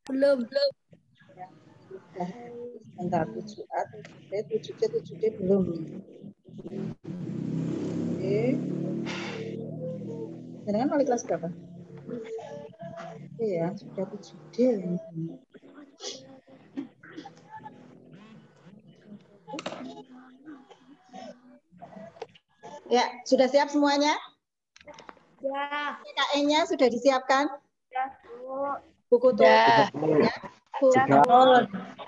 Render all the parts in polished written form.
Belum. Ya, sudah. Sebentar, 7A, 7B, 7C, 7D belum. Oke. Jangan wali kelas berapa? Iya, sudah 7D. Ya, sudah siap semuanya? Ya. PKN-nya sudah disiapkan? Ya, Bu. Buku tulis, ya, buku,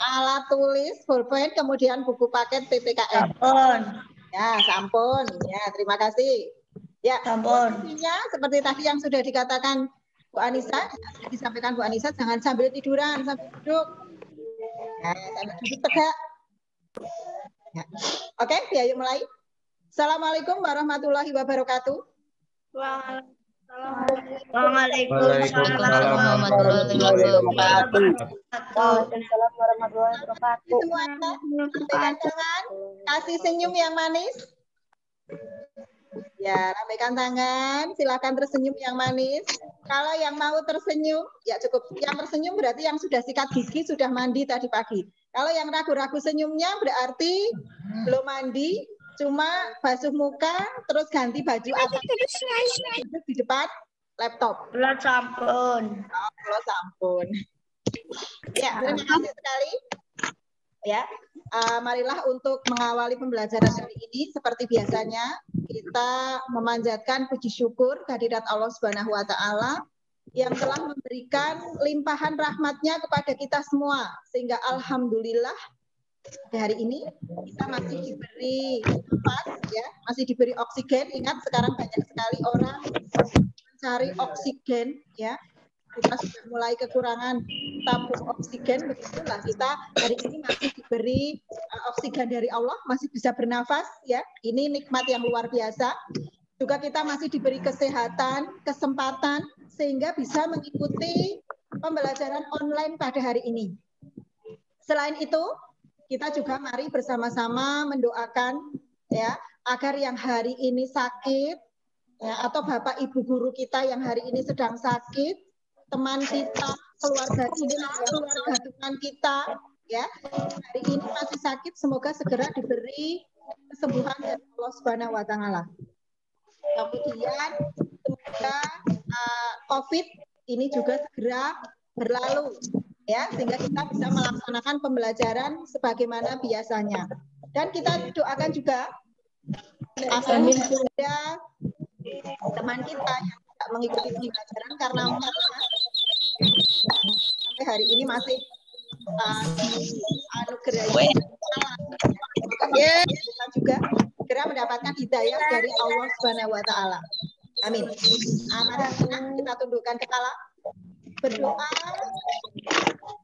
alat tulis, pulpen, kemudian buku paket PPKN. Sampun. Ya, sampun. Ya, terima kasih. Ya, Sampun. posisinya seperti tadi yang sudah dikatakan Bu Anissa, sudah disampaikan Bu Anissa, jangan sambil tiduran, sambil duduk. Ya, sambil duduk tegak. Ya. Oke, ya, yuk mulai. Assalamualaikum warahmatullahi wabarakatuh. Waalaikumsalam warahmatullahi wabarakatuh. Waalaikumsalam warahmatullahi wabarakatuh. Semuanya, lambaikan tangan, kasih senyum yang manis. Ya, lambaikan tangan, silakan tersenyum yang manis. Kalau yang mau tersenyum, ya cukup. Yang tersenyum berarti yang sudah sikat gigi, sudah mandi tadi pagi. Kalau yang ragu-ragu senyumnya berarti belum mandi, cuma basuh muka, terus ganti baju atas duduk di depan laptop. Kula sampun. Kalau sampun. Ya, terima kasih sekali. Ya, marilah untuk mengawali pembelajaran kali ini seperti biasanya kita memanjatkan puji syukur kehadirat Allah Subhanahu wa taala yang telah memberikan limpahan rahmatnya kepada kita semua sehingga alhamdulillah hari ini kita masih diberi nafas ya, masih diberi oksigen. Ingat sekarang banyak sekali orang mencari oksigen ya. Kita sudah mulai kekurangan tabung oksigen, begitulah kita hari ini masih diberi oksigen dari Allah, masih bisa bernafas ya. Ini nikmat yang luar biasa. Juga kita masih diberi kesehatan, kesempatan sehingga bisa mengikuti pembelajaran online pada hari ini. Selain itu, kita juga mari bersama-sama mendoakan ya agar yang hari ini sakit ya, atau Bapak Ibu guru kita yang hari ini sedang sakit, teman kita, keluarga kita, keluarga teman kita, ya hari ini masih sakit, semoga segera diberi kesembuhan dari Allah Subhanahu Wa Taala. Kemudian semoga COVID ini juga segera berlalu, ya sehingga kita bisa melaksanakan pembelajaran sebagaimana biasanya. Dan kita doakan juga agar ada teman kita yang tidak mengikuti pembelajaran karena sampai hari ini masih dianugerahi kita juga segera mendapatkan hidayah dari Allah Subhanahu wa taala. Amin. Mari kita tundukkan kepala, berdoa,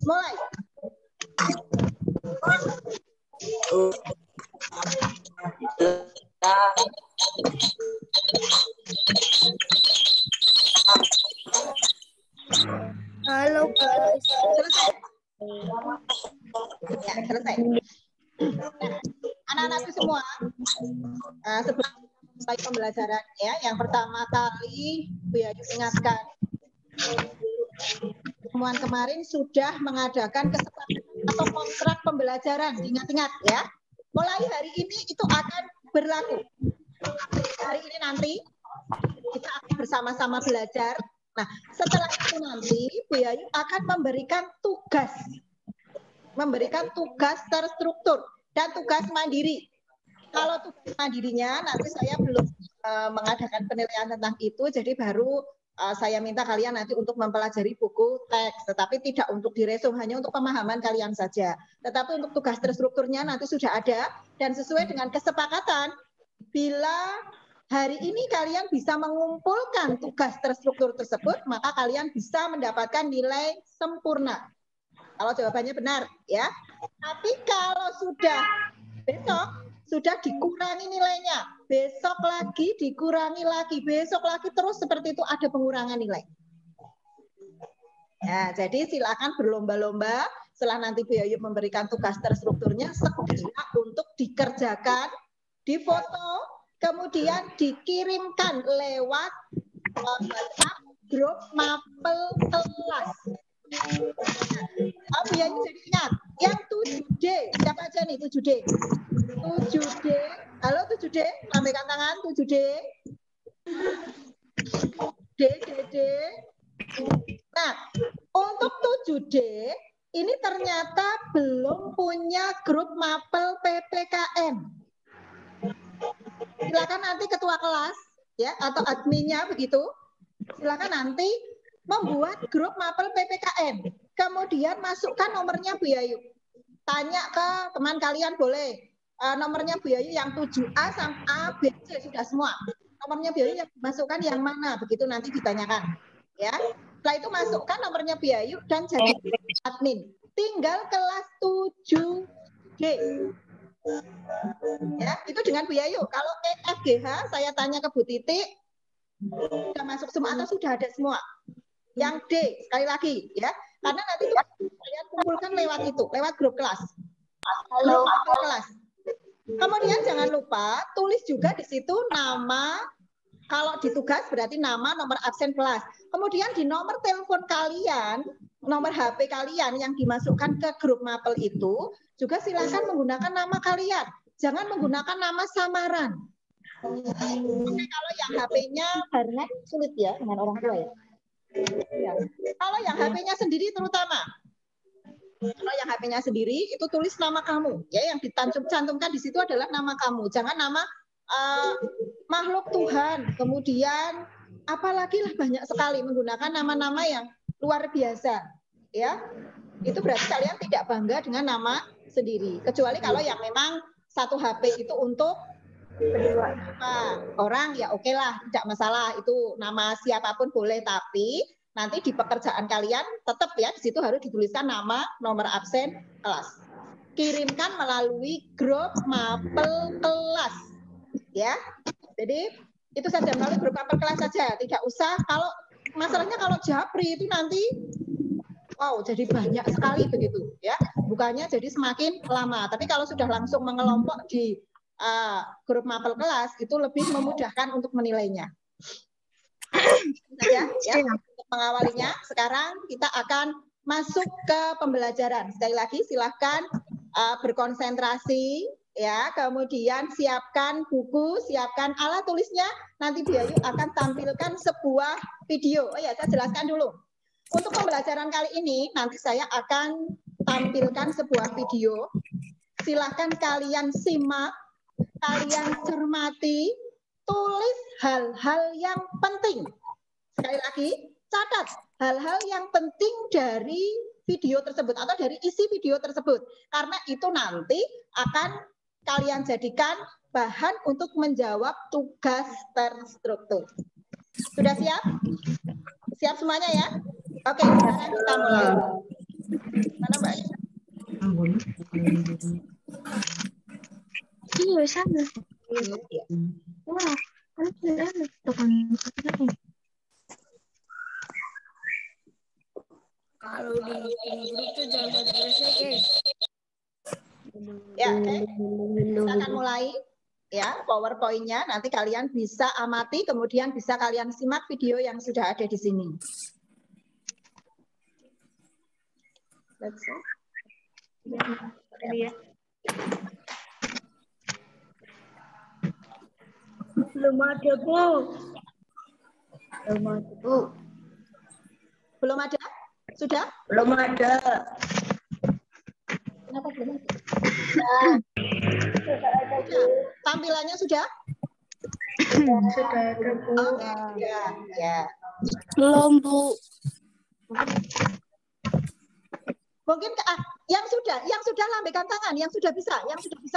mulai. Halo guys. Selesai. Ya, selesai. Nah, anak-anakku semua, sebelum mulai pembelajaran ya, yang pertama kali Bu Yayu ingatkan, pertemuan kemarin sudah mengadakan kesepakatan atau kontrak pembelajaran, ingat-ingat ya. Mulai hari ini itu akan berlaku. Hari ini nanti kita akan bersama-sama belajar. Nah, setelah itu nanti Bu Yayu akan memberikan tugas terstruktur dan tugas mandiri. Kalau tugas mandirinya nanti saya belum mengadakan penilaian tentang itu, jadi baru saya minta kalian nanti untuk mempelajari buku teks, tetapi tidak untuk diresum, hanya untuk pemahaman kalian saja. Tetapi untuk tugas terstrukturnya nanti sudah ada, dan sesuai dengan kesepakatan, bila hari ini kalian bisa mengumpulkan tugas terstruktur tersebut, maka kalian bisa mendapatkan nilai sempurna. Kalau jawabannya benar, ya. Tapi kalau sudah besok, sudah dikurangi nilainya, besok lagi dikurangi lagi, besok lagi terus seperti itu ada pengurangan nilai. Nah, jadi silakan berlomba-lomba setelah nanti Bu Yayu memberikan tugas terstrukturnya segera untuk dikerjakan, difoto, kemudian dikirimkan lewat WhatsApp grup mapel kelas. 7D. 7D. Halo 7D, lambaikan tangan 7D. D. Nah, untuk 7D ini ternyata belum punya grup mapel PPKN. Silakan nanti ketua kelas ya atau adminnya begitu. Silakan nanti membuat grup mapel PPKN. Kemudian masukkan nomornya Bu Yayu. Tanya ke teman kalian boleh. Nomornya Bu Yayu yang 7A sampai A, B, C sudah semua. Nomornya Bu Yayu yang masukkan yang mana? Begitu nanti ditanyakan. Ya. Setelah itu masukkan nomornya Bu Yayu dan jadi admin. Tinggal kelas 7D. Ya, itu dengan Bu Yayu. Kalau FGH saya tanya ke Bu Titik, sudah masuk semua atau sudah ada semua? Yang D, sekali lagi ya. Karena nanti itu kalian kumpulkan lewat itu, lewat grup kelas. Halo. Grup kelas. Kemudian jangan lupa tulis juga di situ nama, kalau di tugas berarti nama, nomor absen kelas. Kemudian di nomor telepon kalian, nomor HP kalian yang dimasukkan ke grup mapel itu, juga silakan menggunakan nama kalian. Jangan menggunakan nama samaran. Oke, kalau yang HP-nya barengan sulit ya dengan orang tua ya. Ya. Kalau yang HP-nya sendiri terutama, kalau yang HP-nya sendiri itu tulis nama kamu, ya yang dicantumkan di situ adalah nama kamu, jangan nama makhluk Tuhan. Kemudian apalagi lah banyak sekali menggunakan nama-nama yang luar biasa, ya. Itu berarti kalian tidak bangga dengan nama sendiri, kecuali kalau yang memang satu HP itu untuk orang ya oke lah, tidak masalah itu nama siapapun boleh, tapi nanti di pekerjaan kalian tetap ya di situ harus dituliskan nama, nomor absen, kelas. Kirimkan melalui grup mapel kelas, ya. Jadi itu saja melalui grup mapel kelas saja, tidak usah. Kalau masalahnya kalau japri itu nanti, wow jadi banyak sekali begitu, ya. Bukannya jadi semakin lama. Tapi kalau sudah langsung mengelompok di grup mapel kelas itu lebih memudahkan untuk menilainya. Saja ya untuk mengawalinya. Sekarang kita akan masuk ke pembelajaran. Sekali lagi silahkan berkonsentrasi ya, kemudian siapkan buku, siapkan alat tulisnya. Nanti Bu Yayu akan tampilkan sebuah video. Oh ya, saya jelaskan dulu. Untuk pembelajaran kali ini nanti saya akan tampilkan sebuah video. Silahkan kalian simak, kalian cermati, tulis hal-hal yang penting. Sekali lagi, catat hal-hal yang penting dari video tersebut atau dari isi video tersebut. Karena itu nanti akan kalian jadikan bahan untuk menjawab tugas terstruktur. Sudah siap? Siap semuanya ya? Oke, sekarang kita mulai. Mana Mbak? Iya, sana. Wah, kalau di grup tuh jangan selesai, guys. Ya, oke. Kita akan mulai ya PowerPoint-nya. Nanti kalian bisa amati, kemudian bisa kalian simak video yang sudah ada di sini. Let's go. Ya. Belum ada, Bu. Belum ada, Bu. Belum ada? Sudah? Belum ada. Kenapa belum ada? Sudah ada, Bu. Tampilannya sudah? Sudah ada, Bu. Oke, ya. Belum, Bu. Mungkin yang sudah lambaikan tangan, yang sudah bisa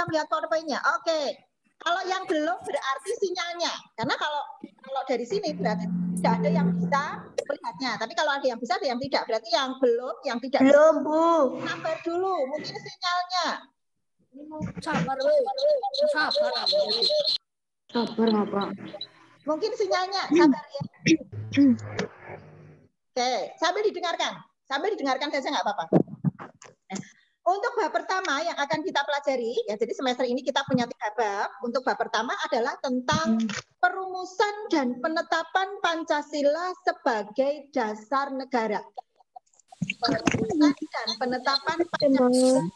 melihat PowerPoint-nya. Oke. Kalau yang belum berarti sinyalnya. Karena kalau dari sini berarti tidak ada yang bisa melihatnya. Tapi kalau ada yang bisa, ada yang tidak. Berarti yang belum, yang tidak belum, bisa. Bu. Sabar dulu, mungkin sinyalnya. Sabar, Bu. Sabar, Bapak. Mungkin sinyalnya, sabar ya. Oke, sambil didengarkan saja nggak apa-apa. Untuk bab pertama yang akan kita pelajari, ya jadi semester ini kita punya 3 bab. Untuk bab pertama adalah tentang perumusan dan penetapan Pancasila sebagai dasar negara. Perumusan dan penetapan Pancasila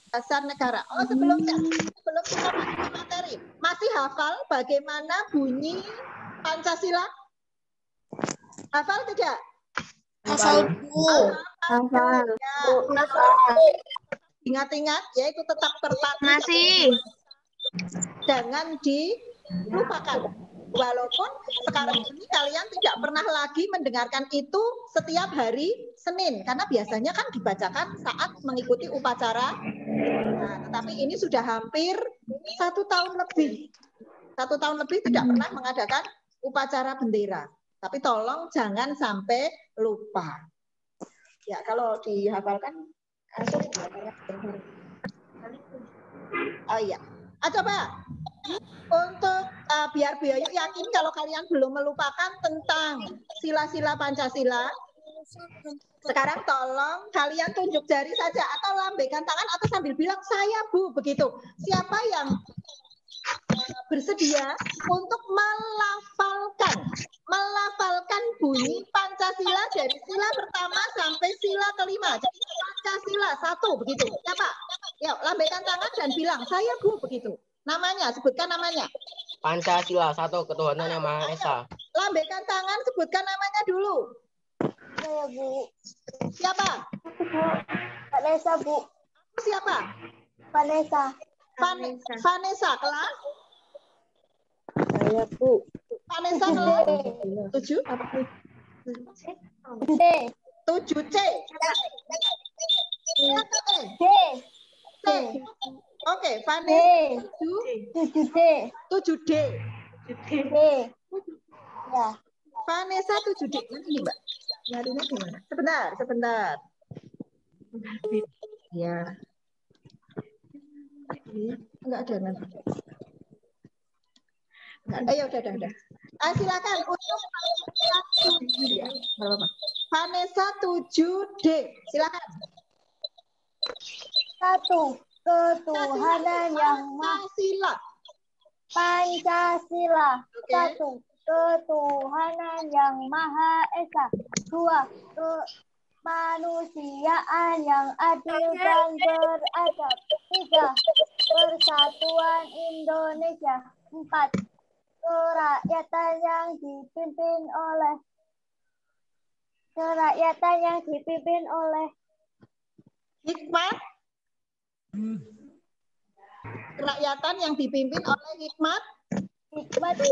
dasar negara. Oh, sebelum kita masuk ke materi, masih hafal bagaimana bunyi Pancasila? Hafal tidak? Hafal, Bu. Hafal. Ingat-ingat, ya itu tetap terpati. Masih. Jangan dilupakan. Walaupun sekarang ini kalian tidak pernah lagi mendengarkan itu setiap hari Senin, karena biasanya kan dibacakan saat mengikuti upacara. Nah, tetapi ini sudah hampir 1 tahun lebih. 1 tahun lebih tidak pernah mengadakan upacara bendera. Tapi tolong jangan sampai lupa. Ya, kalau dihafalkan, oh iya. Coba untuk biar Biayu yakin kalau kalian belum melupakan tentang sila-sila Pancasila. Sekarang tolong kalian tunjuk jari saja atau lambaikan tangan atau sambil bilang saya Bu, begitu. Siapa yang bersedia untuk melafalkan bunyi Pancasila dari sila pertama sampai sila kelima. Jadi Pancasila 1 begitu. Siapa? Yuk, lambaikan tangan dan bilang saya Bu, begitu. Namanya, sebutkan namanya. Pancasila 1, ketuhanan yang Maha Esa. Lambaikan tangan, sebutkan namanya dulu. Saya, Bu. Siapa? Bu. Vanessa, Bu. Siapa? Vanessa. Vanessa, kelas? Saya, Bu. Vanessa kelas 7? D. 7C. C. Oke, Vanessa 7D. 7D. D. Ya. Vanessa 7D. Ini Mbak. Nyarinya gimana? Sebentar. Ya. Enggak ada nanti. Ayo, udah. Silakan untuk Vanessa 7D. Silakan. 1. Ketuhanan yang Maha Pancasila. Oke. 1. Ketuhanan yang Maha Esa. 2. Kemanusiaan yang adil dan beradab. 3. Persatuan Indonesia. 4. Kerakyatan yang dipimpin oleh Hikmat. Kerakyatan yang dipimpin oleh hikmat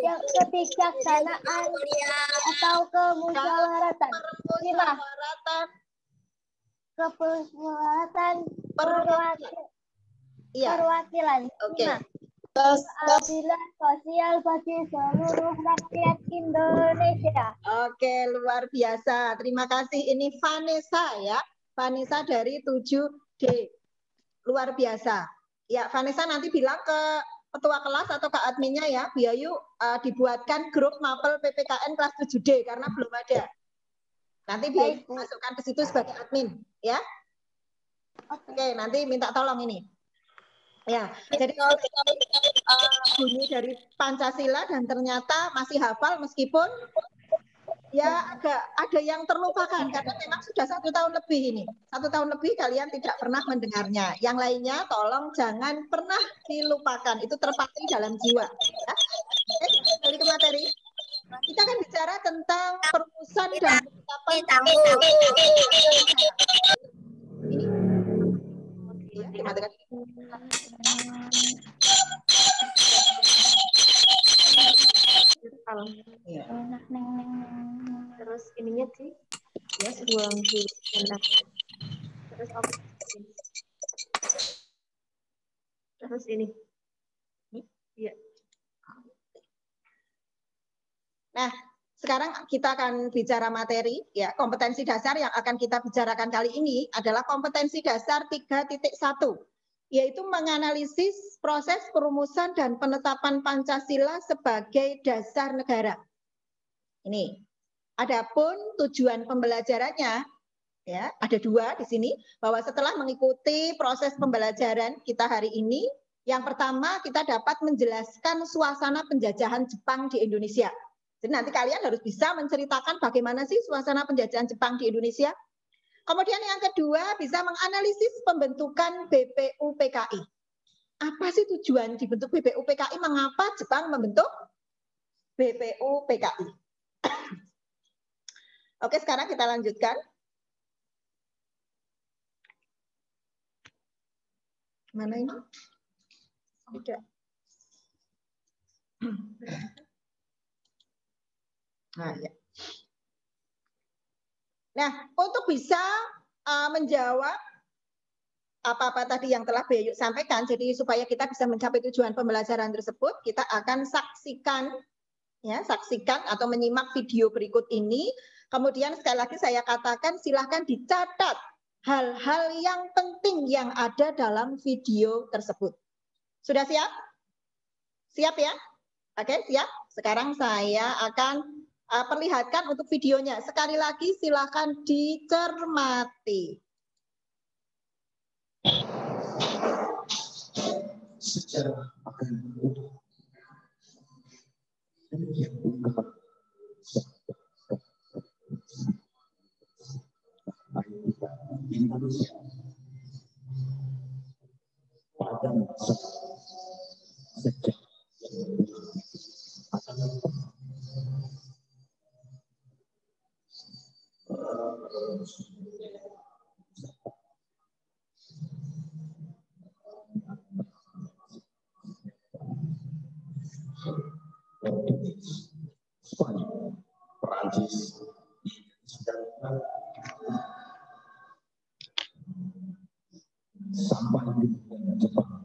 yang kebijaksanaan atau kemusyawaratan. 5. Perwakilan. Oke. 5. Keadilan sosial bagi seluruh rakyat Indonesia. Oke, luar biasa. Terima kasih. Ini Vanessa ya. Vanessa dari 7D. Luar biasa. Ya, Vanessa nanti bilang ke ketua kelas atau ke adminnya ya, Biayu dibuatkan grup mapel PPKN kelas 7D karena belum ada. Nanti Biayu masukkan ke situ sebagai admin, ya. Oke, nanti minta tolong ini. Ya, jadi bunyi dari Pancasila dan ternyata masih hafal meskipun ya agak ada yang terlupakan karena memang sudah 1 tahun lebih ini. 1 tahun lebih kalian tidak pernah mendengarnya. Yang lainnya tolong jangan pernah dilupakan. Itu terpatri dalam jiwa. Ya. Oke, kembali ke materi. Kita akan bicara tentang perumusan dan penetapan. Ini. Ya, dimatikan. Ya. Terus ininya sih ya buang dulu. Terus ini ya. Nah, sekarang kita akan bicara materi ya. Kompetensi dasar yang akan kita bicarakan kali ini adalah kompetensi dasar 3.1, yaitu menganalisis proses perumusan dan penetapan Pancasila sebagai dasar negara. Ini. Adapun tujuan pembelajarannya ya, ada 2 di sini, bahwa setelah mengikuti proses pembelajaran kita hari ini, yang pertama kita dapat menjelaskan suasana penjajahan Jepang di Indonesia. Jadi nanti kalian harus bisa menceritakan bagaimana sih suasana penjajahan Jepang di Indonesia. Kemudian yang kedua, bisa menganalisis pembentukan BPUPKI. Apa sih tujuan dibentuk BPUPKI? Mengapa Jepang membentuk BPUPKI? Oke, sekarang kita lanjutkan. Mana ini? Tidak. Nah, ya. Nah, untuk bisa menjawab apa-apa tadi yang telah Bu Yayu sampaikan, jadi supaya kita bisa mencapai tujuan pembelajaran tersebut, kita akan saksikan atau menyimak video berikut ini. Kemudian sekali lagi saya katakan silahkan dicatat hal-hal yang penting yang ada dalam video tersebut. Sudah siap? Siap ya? Oke, siap. Sekarang saya akan perlihatkan untuk videonya. Sekali lagi silahkan dicermati. Secara akan Indonesia pada masa sejak Spanyol, Perancis, dan sampai di Jepang.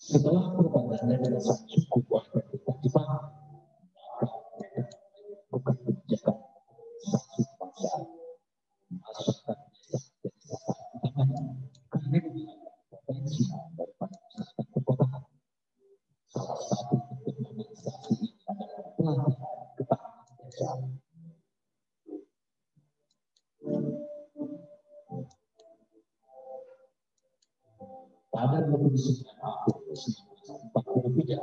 Setelah propaganda dari sang suku warga Jepang, bukan kebijakan satu bangsa, masyarakat karena potensi daripada masyarakat perkotaan. Salah satu bentuk mobilisasi adalah pelatihan ketahanan desa. Pada 29 April 1943,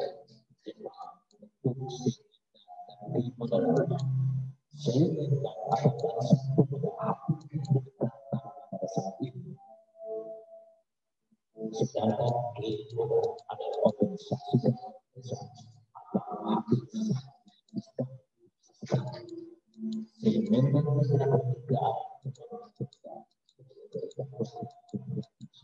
Jepang membentuk dari modal rumah sehingga akan langsung beberapa pada saat ini. Sedangkan itu adalah organisasi desa atau sehingga masyarakat juga tugas kita pada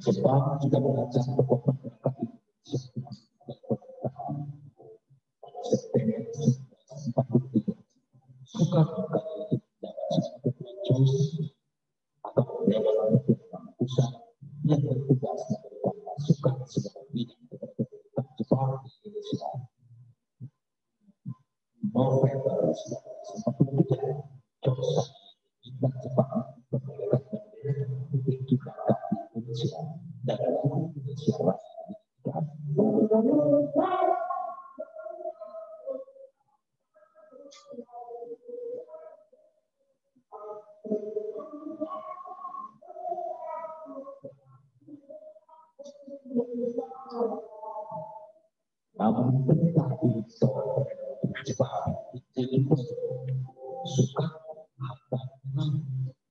Jepang juga mengajak tokoh masyarakat atau dewan pusat yang bertugas memberikan masukan sebagai bidang pemerintah Jepang di Indonesia. November 1943, Johnson dan Jepang memberikan bendera Republik Jepang di Indonesia dan Indonesia Raya. Namun tentang itu Jepang itu suka apa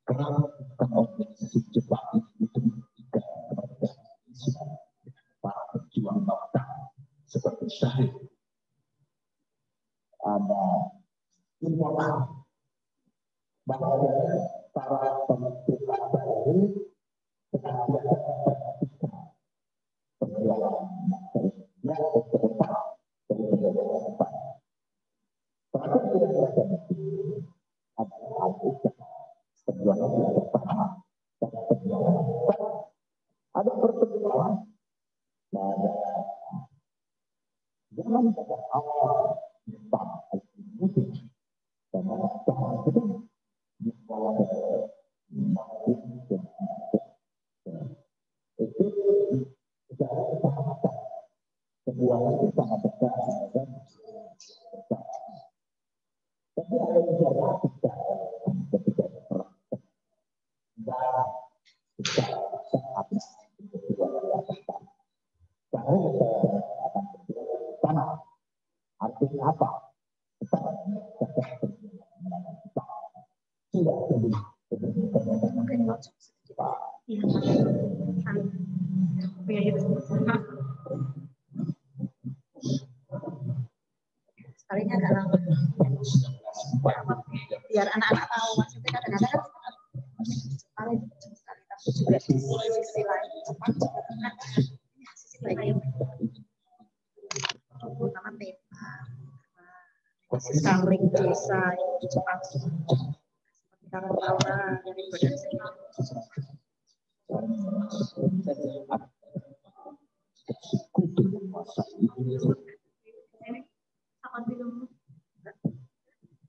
kerana organisasi Jepang itu tidak berorganisasi para pejuang bangsa seperti Syahid, ada informasi bahwa para pembentuk baru ada pertemuan pada zaman awal Jepang itu dan itu sebuah itu sangat besar dan tapi ada bicara kita ketika perang dan kita saat tanah artinya apa? Tidak Sekalinya agak lama. Biar anak-anak tahu maksudnya kadang-kadang sekali tapi juga di sisi lain cepat sisi lain terutama peta scaling desa yang cepat seperti Karang Taura dari Badan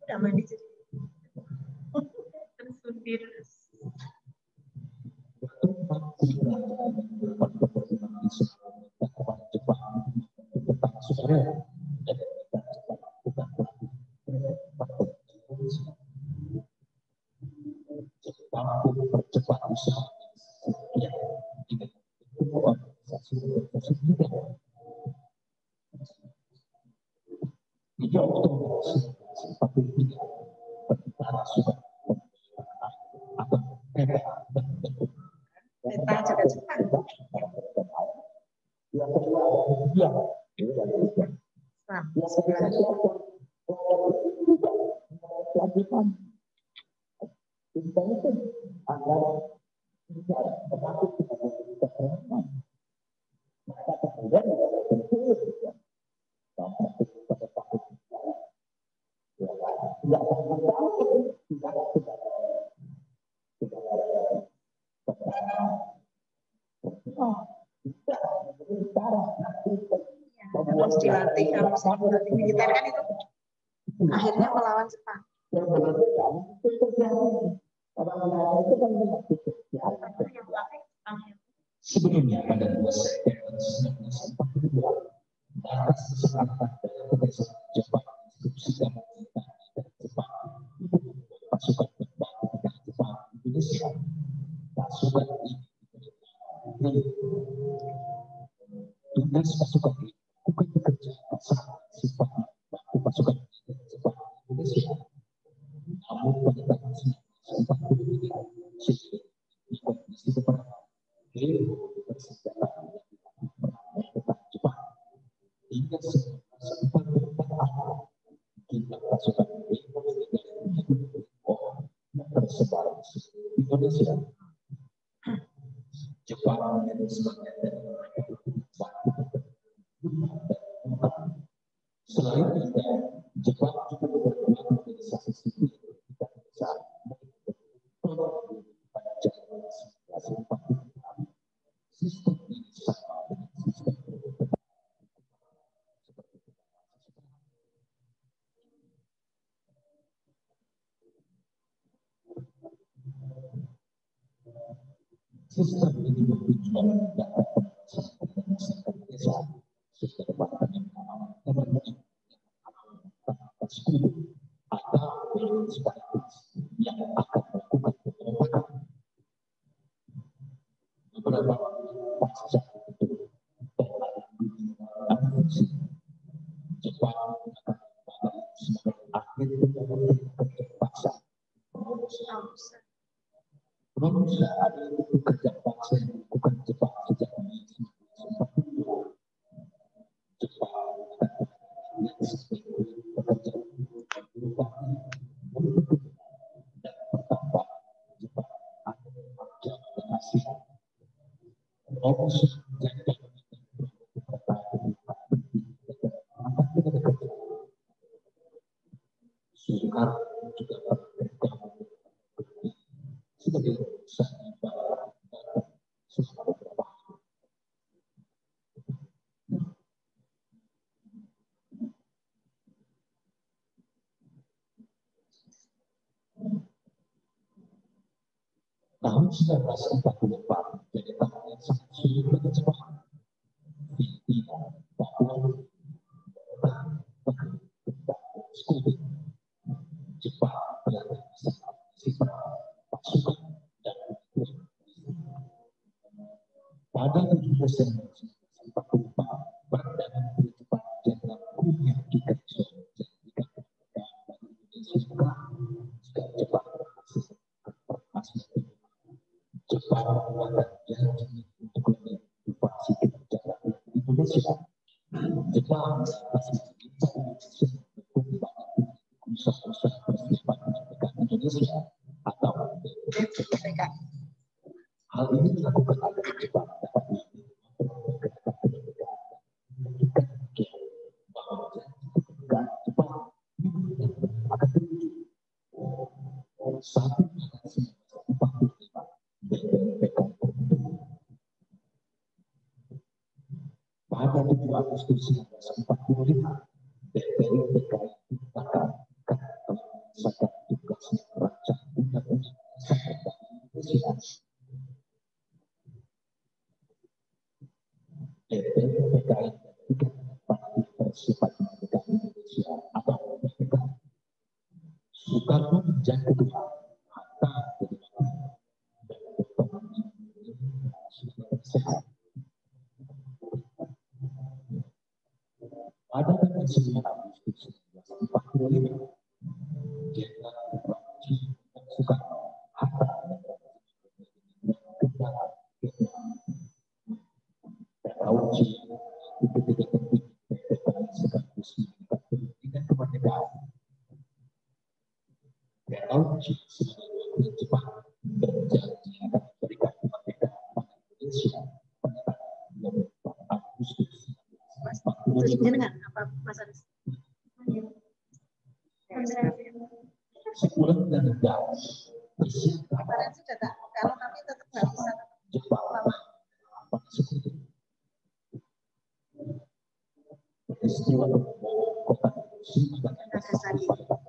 udah mandi jadi tersundir percepat usaha peta juga cepat. Harus dilatih, harus dilatih militer kan itu akhirnya melawan Jepang. Sebelumnya pada 2 September 1942 atas kesepakatan Jepang instruksikan Jepang pasukan berbaku dengan Jepang Indonesia pasukan ini tugas pasukan ini bukan bekerja bersama sifatnya baku pasukan Jepang Indonesia namun pada tahun 1943 kondisi peperangan bersenjata tentang Jepang hingga sempat bertahap jumlah pasukan tersebar di Indonesia. Jepang menjadi sebagian dari selain itu, Jepang juga berperan menjadi saksi sipil tidak bisa pada Januari 1946. Sistem ini sama dengan sistem sistem ini bertujuan dapat menyelesaikan desa sistem perbankan yang aman atas kudu atau sebaliknya yang akan melakukan pemberontakan. Beberapa pasca itu fungsi sudah ada bekerja paksa yang bukan cepat sejak cepat bekerja berupa dan bertambah cepat ada hasil promosi yang Sukar juga sebagai tahun 1944 jadi tahun yang sangat sulit bagi Jepang. Filipina, Papua, Skubi, Jepang berada sangat sifat pasukan dan pada 7 Desember 1944 Perdana Menteri Jepang Jenderal Kuniaki Katsuo menjanjikan kemerdekaan bagi Indonesia jika Jepang berhasil berhasil Jepang mengeluarkan janji untuk lebih invasi ke negara Indonesia. Jepang masih bisa mendukung usaha-usaha persiapan kemerdekaan Indonesia atau PPK. Hal ini dilakukan agar Jepang dapat memperkenalkan kemerdekaan bahwa kemerdekaan Jepang akan terwujud. Satu pada 7 Agustus 1945, BPUPK akan melaksanakan tugas merancang undang-undang Indonesia. BPUPK parti persiapan kemerdekaan Indonesia atau BPK. Soekarno menjadi ketua, Hatta jadi wakil, dan Dr. sehat. Pada tanggal 9 Agustus 1945, Jenderal Operasi Soekarno, Hatta, Kendal, Rauci, ketika penting PPK sekaligus meningkat pendidikan kemerdekaan. Rauci sebagai wakil Jepang berjanji akan memberikan kemerdekaan pada Indonesia pada tanggal 24 Agustus 1945. Sepulang dari Dallas, Referensi data, kalau kami tetap nggak bisa Jepang pada sekutu. Peristiwa kota Nagasaki pada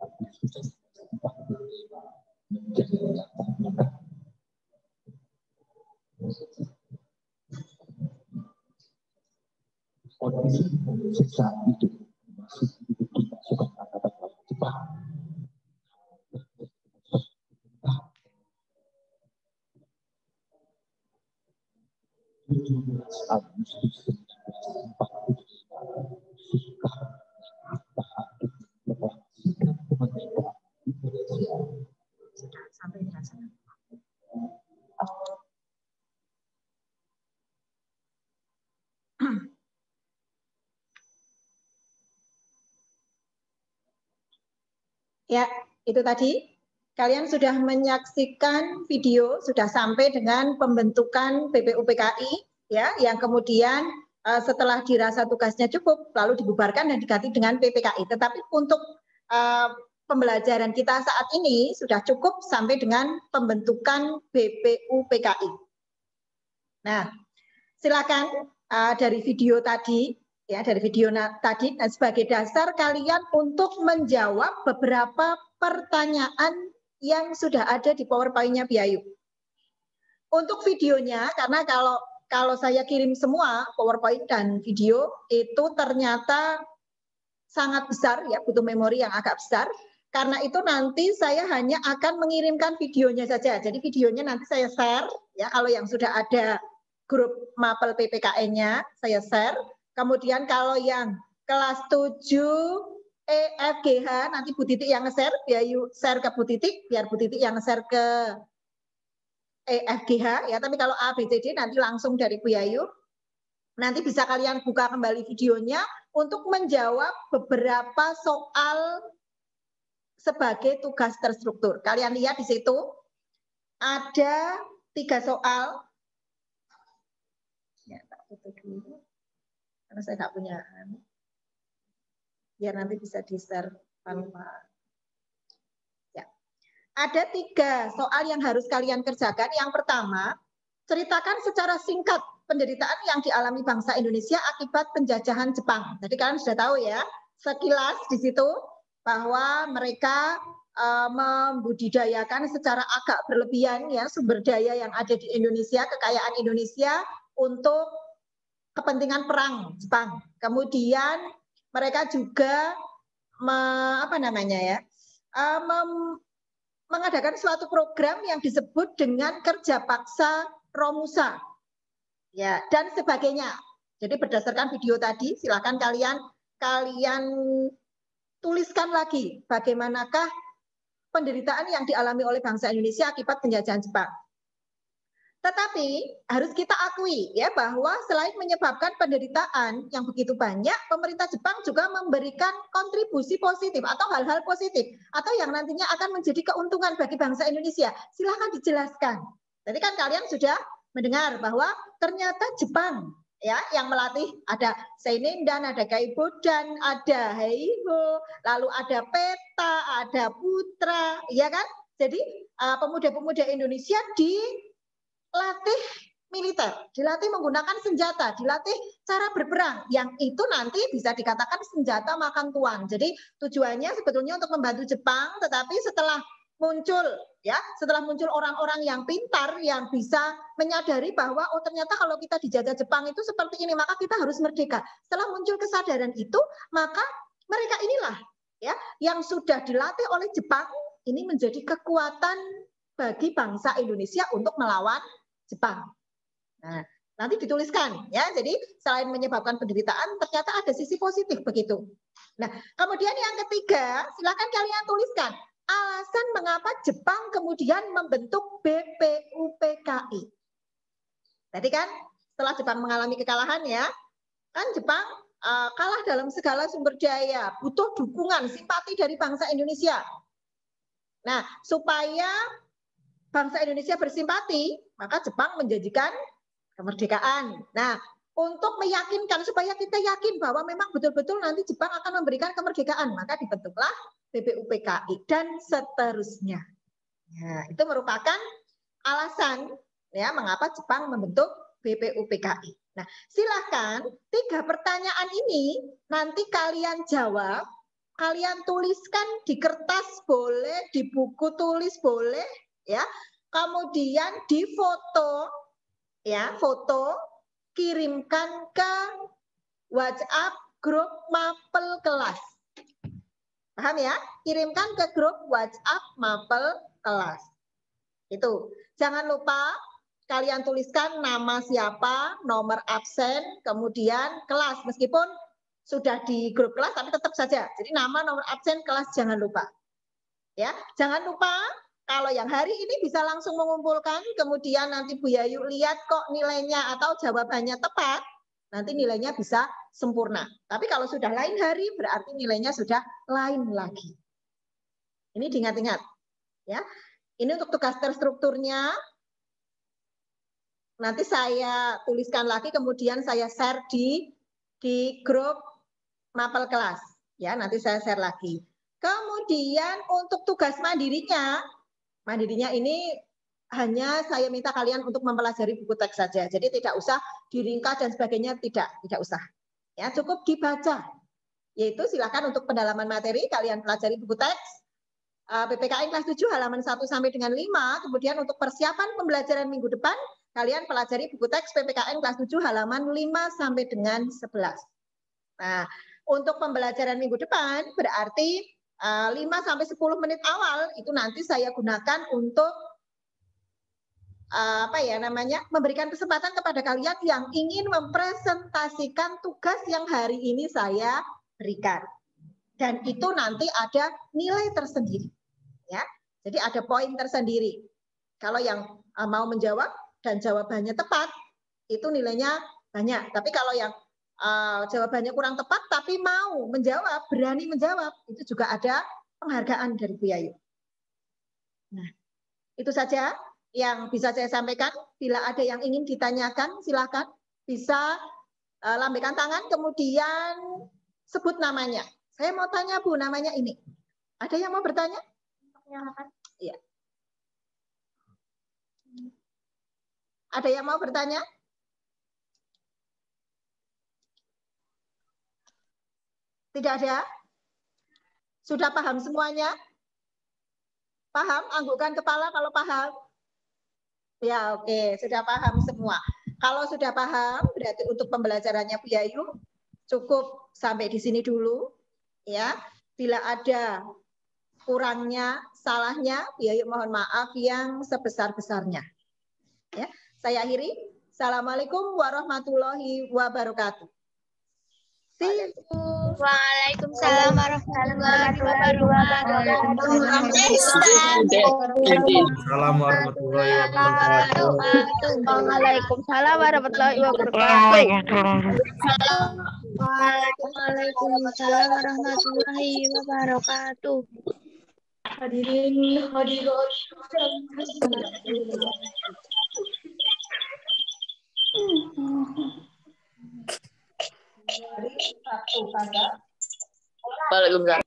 Agustus 1945 menjadi latar belakang. Kondisi saat itu masih diduduki pasukan angkatan laut Jepang. 17 Agustus 1945, Soekarno Hatta melaksanakan kemerdekaan Indonesia. Sudah sampai di sana. Ya, itu tadi. Kalian sudah menyaksikan video, sudah sampai dengan pembentukan BPUPKI, ya, yang kemudian setelah dirasa tugasnya cukup, lalu dibubarkan dan diganti dengan PPKI. Tetapi untuk pembelajaran kita saat ini sudah cukup sampai dengan pembentukan BPUPKI. Nah, silakan dari video tadi, ya, dari video tadi, dan sebagai dasar kalian untuk menjawab beberapa pertanyaan yang sudah ada di PowerPoint-nya Biayu. Untuk videonya, karena kalau saya kirim semua PowerPoint dan video itu ternyata sangat besar, ya, butuh memori yang agak besar. Karena itu nanti saya hanya akan mengirimkan videonya saja. Jadi videonya nanti saya share, ya, kalau yang sudah ada grup Mapel PPKN-nya saya share. Kemudian kalau yang kelas 7 EFGH nanti Bu Titik yang nge-share, Biayu share ke Bu Titik, biar Bu Titik yang nge-share ke FGH ya, tapi kalau A, B, C, D nanti langsung dari Bu Yayu. Nanti bisa kalian buka kembali videonya untuk menjawab beberapa soal sebagai tugas terstruktur. Kalian lihat di situ ada 3 soal. Ya, tak foto dulu. Karena saya nggak punya. Biar nanti bisa di-share tanpa. Ya. Ada 3 soal yang harus kalian kerjakan. Yang pertama, ceritakan secara singkat penderitaan yang dialami bangsa Indonesia akibat penjajahan Jepang. Jadi kalian sudah tahu ya, sekilas di situ bahwa mereka membudidayakan secara agak berlebihan ya sumber daya yang ada di Indonesia, kekayaan Indonesia untuk kepentingan perang Jepang. Kemudian mereka juga mengadakan suatu program yang disebut dengan kerja paksa Romusa. Ya, dan sebagainya. Jadi berdasarkan video tadi, silakan kalian tuliskan lagi bagaimanakah penderitaan yang dialami oleh bangsa Indonesia akibat penjajahan Jepang. Tetapi harus kita akui ya bahwa selain menyebabkan penderitaan yang begitu banyak, pemerintah Jepang juga memberikan kontribusi positif atau hal-hal positif atau yang nantinya akan menjadi keuntungan bagi bangsa Indonesia. Silakan dijelaskan. Tadi kan kalian sudah mendengar bahwa ternyata Jepang ya yang melatih ada Seinindan, ada Kaibodan, ada Heiho, lalu ada Peta, ada Putra, ya kan? Jadi pemuda-pemuda Indonesia dilatih militer, dilatih menggunakan senjata, dilatih cara berperang yang itu nanti bisa dikatakan senjata makan tuan. Jadi tujuannya sebetulnya untuk membantu Jepang, tetapi setelah muncul orang-orang yang pintar yang bisa menyadari bahwa oh ternyata kalau kita dijajah Jepang itu seperti ini, maka kita harus merdeka. Setelah muncul kesadaran itu, maka mereka inilah ya yang sudah dilatih oleh Jepang ini menjadi kekuatan bagi bangsa Indonesia untuk melawan Jepang. Nah, nanti dituliskan ya. Jadi selain menyebabkan penderitaan, ternyata ada sisi positif begitu. Nah, kemudian yang ketiga, silakan kalian tuliskan alasan mengapa Jepang kemudian membentuk BPUPKI. Tadi kan setelah Jepang mengalami kekalahan ya, kan Jepang kalah dalam segala sumber daya, butuh dukungan, simpati dari bangsa Indonesia. Nah, supaya bangsa Indonesia bersimpati, maka Jepang menjanjikan kemerdekaan. Nah, untuk meyakinkan supaya kita yakin bahwa memang betul-betul nanti Jepang akan memberikan kemerdekaan, maka dibentuklah BPUPKI dan seterusnya. Nah, itu merupakan alasan ya mengapa Jepang membentuk BPUPKI. Nah, silakan 3 pertanyaan ini nanti kalian jawab, kalian tuliskan di kertas boleh, di buku tulis boleh, ya. Kemudian difoto, ya, foto, kirimkan ke WhatsApp grup mapel kelas. Paham ya? Kirimkan ke grup WhatsApp mapel kelas. Itu. Jangan lupa kalian tuliskan nama siapa, nomor absen, kemudian kelas. Meskipun sudah di grup kelas, tapi tetap saja. Jadi nama, nomor absen, kelas jangan lupa. Ya, jangan lupa kalau yang hari ini bisa langsung mengumpulkan, kemudian nanti Bu Yayu lihat kok nilainya atau jawabannya tepat, nanti nilainya bisa sempurna. Tapi kalau sudah lain hari, berarti nilainya sudah lain lagi. Ini diingat-ingat. Ya. Ini untuk tugas terstrukturnya. Nanti saya tuliskan lagi, kemudian saya share di grup mapel kelas. Ya, nanti saya share lagi. Kemudian untuk tugas mandirinya ini hanya saya minta kalian untuk mempelajari buku teks saja. Jadi tidak usah diringkas dan sebagainya, tidak usah. Ya, cukup dibaca. Yaitu silakan untuk pendalaman materi kalian pelajari buku teks PPKN kelas 7 halaman 1 sampai dengan 5. Kemudian untuk persiapan pembelajaran minggu depan kalian pelajari buku teks PPKN kelas 7 halaman 5 sampai dengan 11. Nah, untuk pembelajaran minggu depan berarti 5 sampai 10 menit awal itu nanti saya gunakan untuk memberikan kesempatan kepada kalian yang ingin mempresentasikan tugas yang hari ini saya berikan. Dan itu nanti ada nilai tersendiri. Ya. Jadi ada poin tersendiri. Kalau yang mau menjawab dan jawabannya tepat, itu nilainya banyak. Tapi kalau yang jawabannya kurang tepat tapi mau menjawab, berani menjawab, itu juga ada penghargaan dari Bu Yayu. Nah, itu saja yang bisa saya sampaikan. Bila ada yang ingin ditanyakan, silakan bisa lambaikan tangan, kemudian sebut namanya. Saya mau tanya Bu, namanya ini. Ada yang mau bertanya? Iya. Ada yang mau bertanya? Tidak ada? Sudah paham semuanya? Paham? Anggukkan kepala kalau paham. Ya, oke, sudah paham semua. Kalau sudah paham, berarti untuk pembelajarannya Bu Yayu cukup sampai di sini dulu. Ya, bila ada kurangnya, salahnya, Bu Yayu mohon maaf yang sebesar-besarnya. Ya, saya akhiri. Assalamualaikum warahmatullahi wabarakatuh. See you. Waalaikumsalam warahmatullahi wabarakatuh. Assalamualaikum warahmatullahi wabarakatuh. Waalaikumsalam warahmatullahi wabarakatuh. Waalaikumsalam warahmatullahi wabarakatuh. Hadirin hadirat. Hari Sabtu pada Waalaikumsalam.